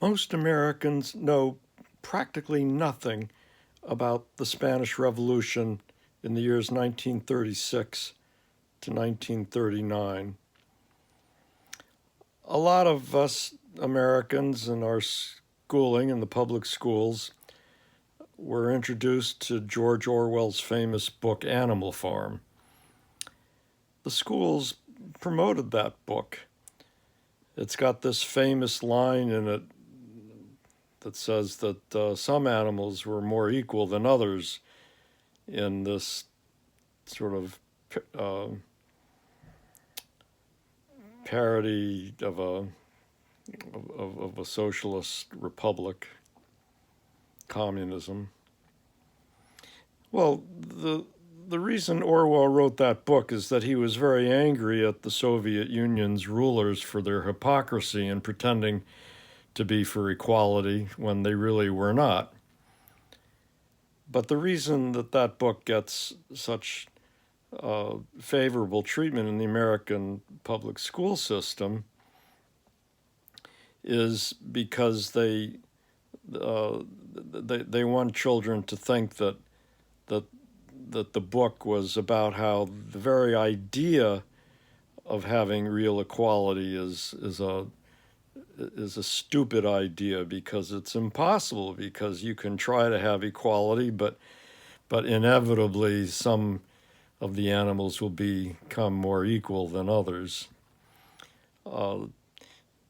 Most Americans know practically nothing about the Spanish Revolution in the years 1936 to 1939. A lot of us Americans in our schooling in the public schools were introduced to George Orwell's famous book Animal Farm. The schools promoted that book. It's got this famous line in it that says that some animals were more equal than others in this sort of parody of a socialist republic, communism. Well, the reason Orwell wrote that book is that he was very angry at the Soviet Union's rulers for their hypocrisy in pretending to be for equality when they really were not. But the reason that that book gets such favorable treatment in the American public school system is because they want children to think that the book was about how the very idea of having real equality is a stupid idea because it's impossible, because you can try to have equality, but inevitably some of the animals will become more equal than others.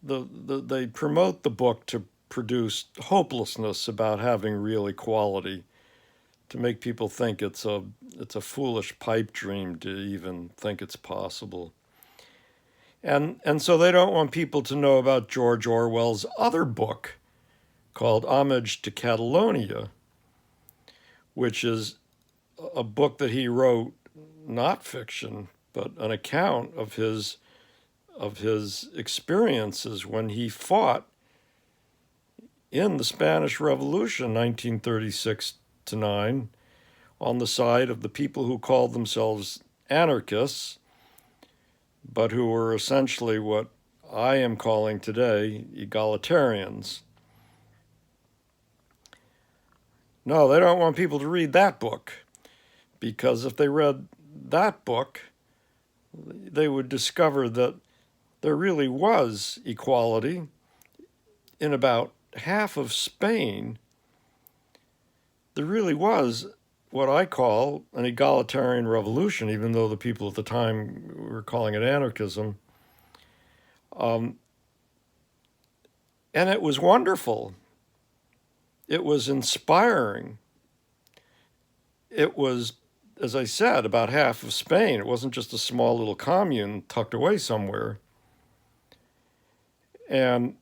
They promote the book to produce hopelessness about having real equality, to make people think it's a foolish pipe dream to even think it's possible. And so they don't want people to know about George Orwell's other book called Homage to Catalonia, which is a book that he wrote, not fiction, but an account of his experiences when he fought in the Spanish Revolution, 1936 to 9, on the side of the people who called themselves anarchists, but who were essentially what I am calling today egalitarians. No, they don't want people to read that book, because if they read that book, they would discover that there really was equality in about half of Spain. There really was what I call an egalitarian revolution, even though the people at the time were calling it anarchism. And it was wonderful. It was inspiring. It was, as I said, about half of Spain. It wasn't just a small little commune tucked away somewhere. And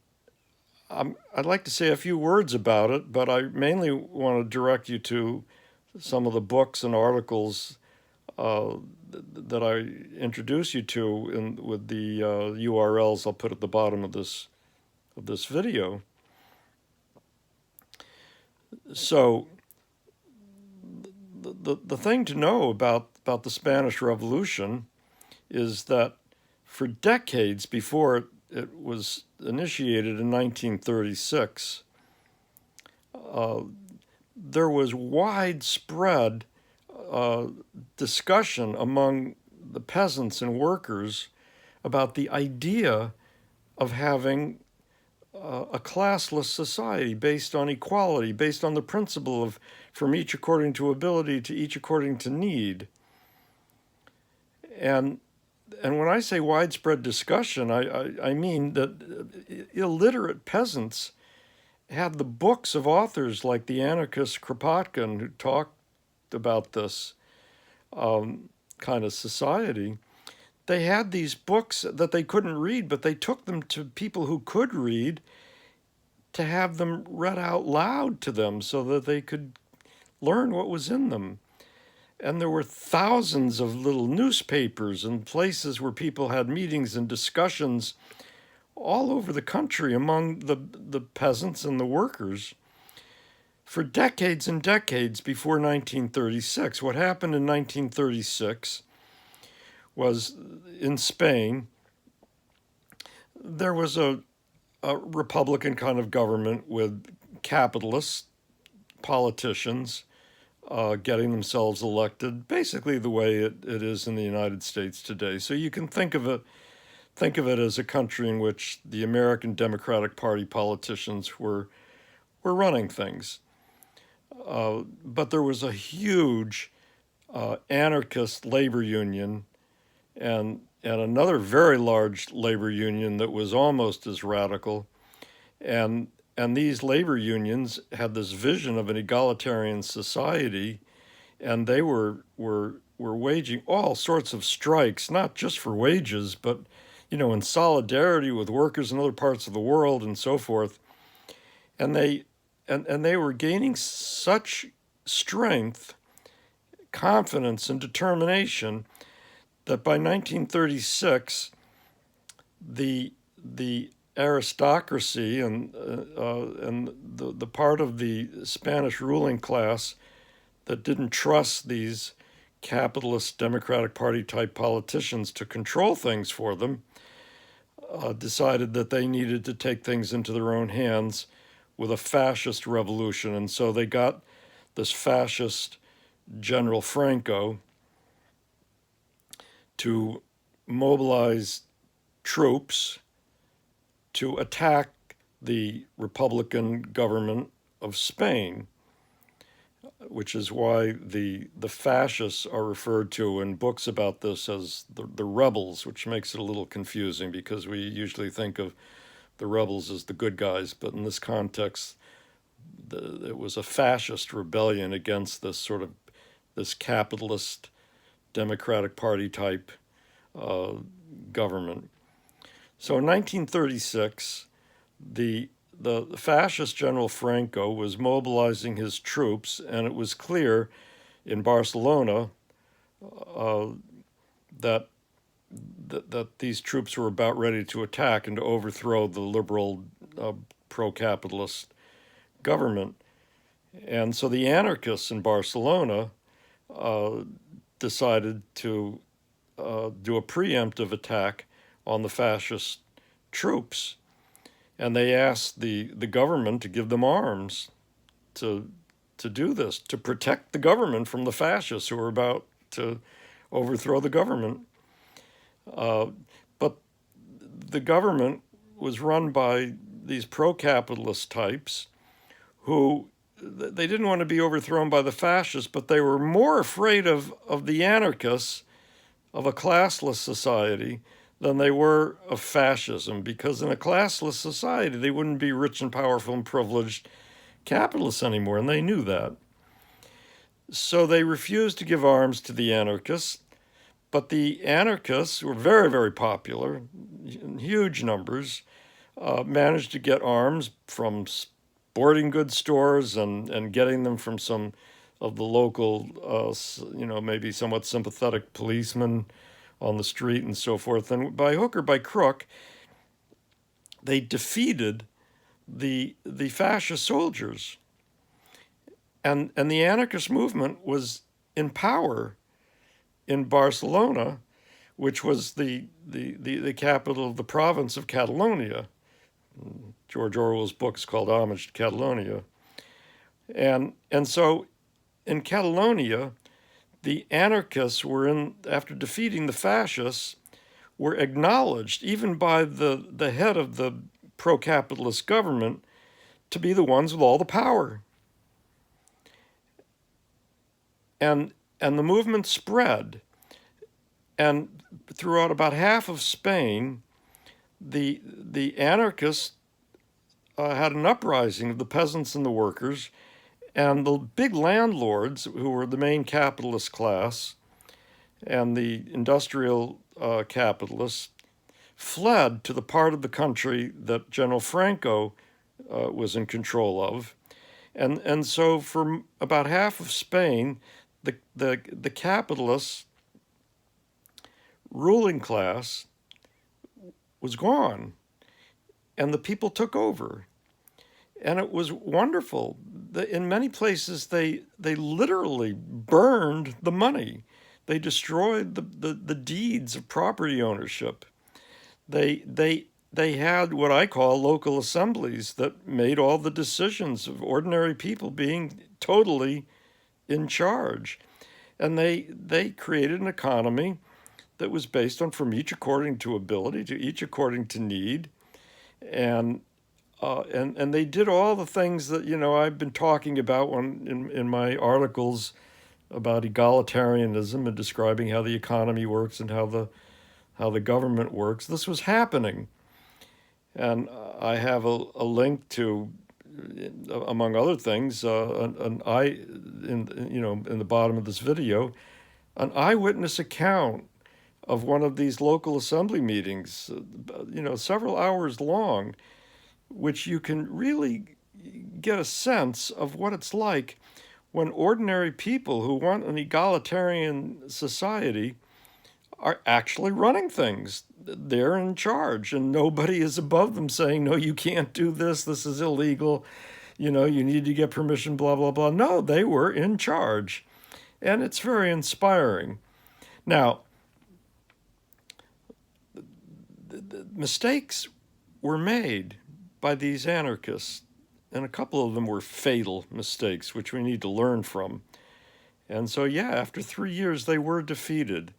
I'd like to say a few words about it, but I mainly want to direct you to some of the books and articles that I introduce you to with the URLs I'll put at the bottom of this video. So the thing to know about the Spanish Revolution is that for decades before it was initiated in 1936, there was widespread discussion among the peasants and workers about the idea of having a classless society based on equality, based on the principle of from each according to ability to each according to need. And when I say widespread discussion, I mean that illiterate peasants had the books of authors like the anarchist Kropotkin, who talked about this kind of society. They had these books that they couldn't read, but they took them to people who could read to have them read out loud to them so that they could learn what was in them. And there were thousands of little newspapers and places where people had meetings and discussions all over the country among the peasants and the workers for decades and decades before 1936. What happened in 1936 was in Spain, there was a a Republican kind of government with capitalist politicians getting themselves elected, basically the way it is in the United States today. So you can think of it as a country in which the American Democratic Party politicians were running things. But there was a huge anarchist labor union and another very large labor union that was almost as radical. And these labor unions had this vision of an egalitarian society, and they were waging all sorts of strikes, not just for wages, but in solidarity with workers in other parts of the world and so forth. And they were gaining such strength, confidence, and determination that by 1936, the aristocracy and the part of the Spanish ruling class that didn't trust these capitalist Democratic Party type politicians to control things for them decided that they needed to take things into their own hands with a fascist revolution. And so they got this fascist General Franco to mobilize troops to attack the Republican government of Spain, which is why the fascists are referred to in books about this as the rebels, which makes it a little confusing because we usually think of the rebels as the good guys, but in this context, it was a fascist rebellion against this capitalist Democratic Party type government. So in 1936, the fascist General Franco was mobilizing his troops, and it was clear in Barcelona that these troops were about ready to attack and to overthrow the liberal pro-capitalist government. And so the anarchists in Barcelona decided to do a preemptive attack on the fascist troops. And they asked the government to give them arms to do this, to protect the government from the fascists who were about to overthrow the government. But the government was run by these pro-capitalist types who they didn't want to be overthrown by the fascists, but they were more afraid of the anarchists, of a classless society, than they were of fascism, because in a classless society, they wouldn't be rich and powerful and privileged capitalists anymore, and they knew that. So they refused to give arms to the anarchists, but the anarchists were very, very popular, in huge numbers, managed to get arms from sporting goods stores and getting them from some of the local, maybe somewhat sympathetic policemen on the street and so forth. And by hook or by crook, they defeated the fascist soldiers. And the anarchist movement was in power in Barcelona, which was the capital of the province of Catalonia. George Orwell's book is called Homage to Catalonia. And so in Catalonia, the anarchists were after defeating the fascists, were acknowledged even by the head of the pro-capitalist government to be the ones with all the power. And the movement spread. And throughout about half of Spain, the anarchists had an uprising of the peasants and the workers, and the big landlords, who were the main capitalist class, and the industrial capitalists, fled to the part of the country that General Franco was in control of. And so for about half of Spain, the capitalist ruling class was gone, and the people took over. And it was wonderful. In many places, they literally burned the money. They destroyed the deeds of property ownership. They they had what I call local assemblies that made all the decisions of ordinary people being totally in charge. And they created an economy that was based on from each according to ability to each according to need. And and they did all the things that I've been talking about in my articles about egalitarianism and describing how the economy works and how the government works. This was happening, and I have a link to, among other things, an eye in the bottom of this video, an eyewitness account of one of these local assembly meetings, several hours long, which you can really get a sense of what it's like when ordinary people who want an egalitarian society are actually running things. They're in charge, and nobody is above them saying, no, you can't do this, this is illegal, you need to get permission, blah, blah, blah. No, they were in charge, and it's very inspiring. Now, the mistakes were made by these anarchists, and a couple of them were fatal mistakes, which we need to learn from. And so, yeah, after 3 years, they were defeated.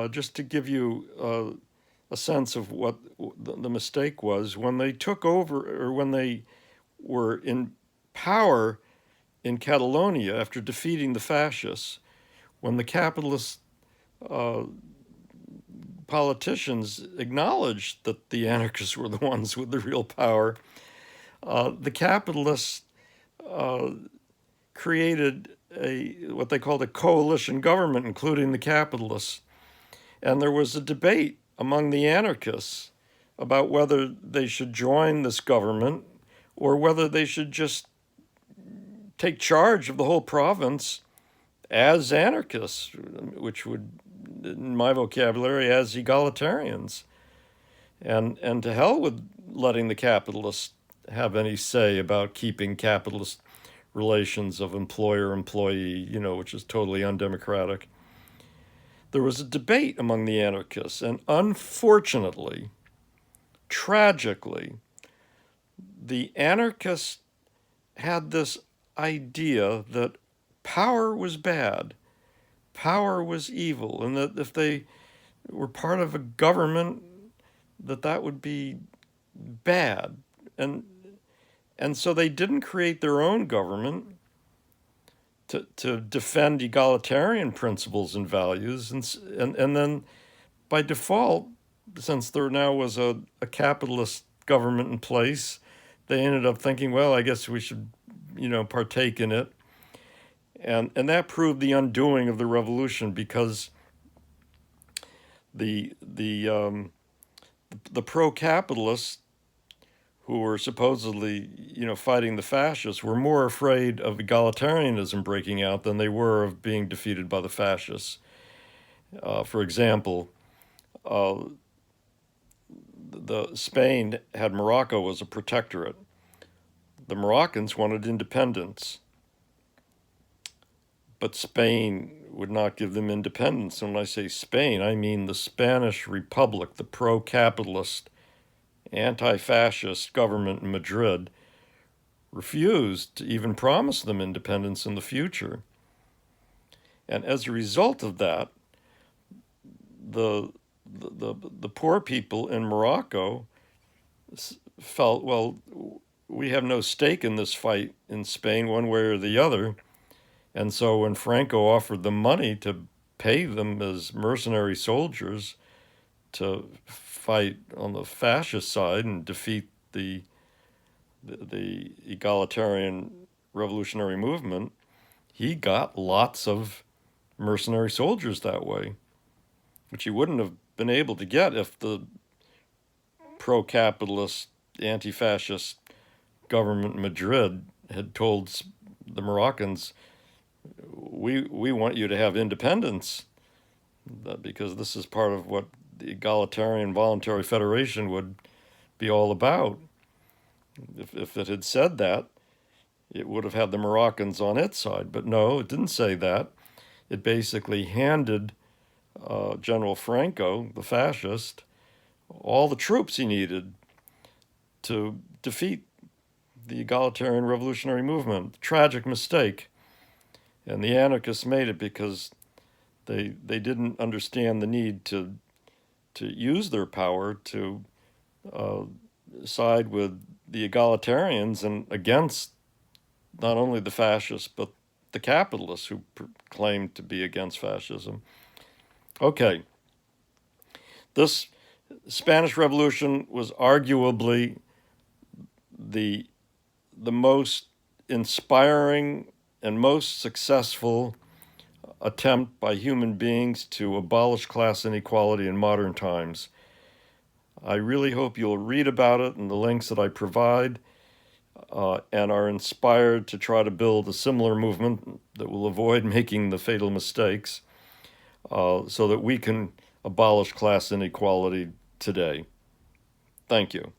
Just to give you a sense of what the mistake was, when they took over, or when they were in power in Catalonia after defeating the fascists, when the capitalist politicians acknowledged that the anarchists were the ones with the real power, the capitalists created what they called a coalition government, including the capitalists. And there was a debate among the anarchists about whether they should join this government or whether they should just take charge of the whole province as anarchists, which would, in my vocabulary, as egalitarians. And to hell with letting the capitalists have any say about keeping capitalist relations of employer-employee, which is totally undemocratic. There was a debate among the anarchists, and unfortunately, tragically, the anarchists had this idea that power was bad, power was evil, and that if they were part of a government, that would be bad. And so they didn't create their own government to defend egalitarian principles and values. And then by default, since there now was a capitalist government in place, they ended up thinking, well, I guess we should, partake in it. And that proved the undoing of the revolution, because the pro-capitalists who were supposedly, fighting the fascists were more afraid of egalitarianism breaking out than they were of being defeated by the fascists. For example, Spain had Morocco as a protectorate. The Moroccans wanted independence, but Spain would not give them independence. And when I say Spain, I mean the Spanish Republic, the pro-capitalist, anti-fascist government in Madrid, refused to even promise them independence in the future. And as a result of that, the poor people in Morocco felt, well, we have no stake in this fight in Spain one way or the other. And so when Franco offered them money to pay them as mercenary soldiers to fight on the fascist side and defeat the egalitarian revolutionary movement, he got lots of mercenary soldiers that way, which he wouldn't have been able to get if the pro-capitalist, anti-fascist government in Madrid had told the Moroccans, we want you to have independence, because this is part of what the egalitarian voluntary federation would be all about. If it had said that, it would have had the Moroccans on its side. But no, it didn't say that. It basically handed General Franco, the fascist, all the troops he needed to defeat the egalitarian revolutionary movement. Tragic mistake. And the anarchists made it because they didn't understand the need to use their power to side with the egalitarians and against not only the fascists but the capitalists who claimed to be against fascism. Okay, this Spanish Revolution was arguably the most inspiring and most successful attempt by human beings to abolish class inequality in modern times. I really hope you'll read about it in the links that I provide and are inspired to try to build a similar movement that will avoid making the fatal mistakes so that we can abolish class inequality today. Thank you.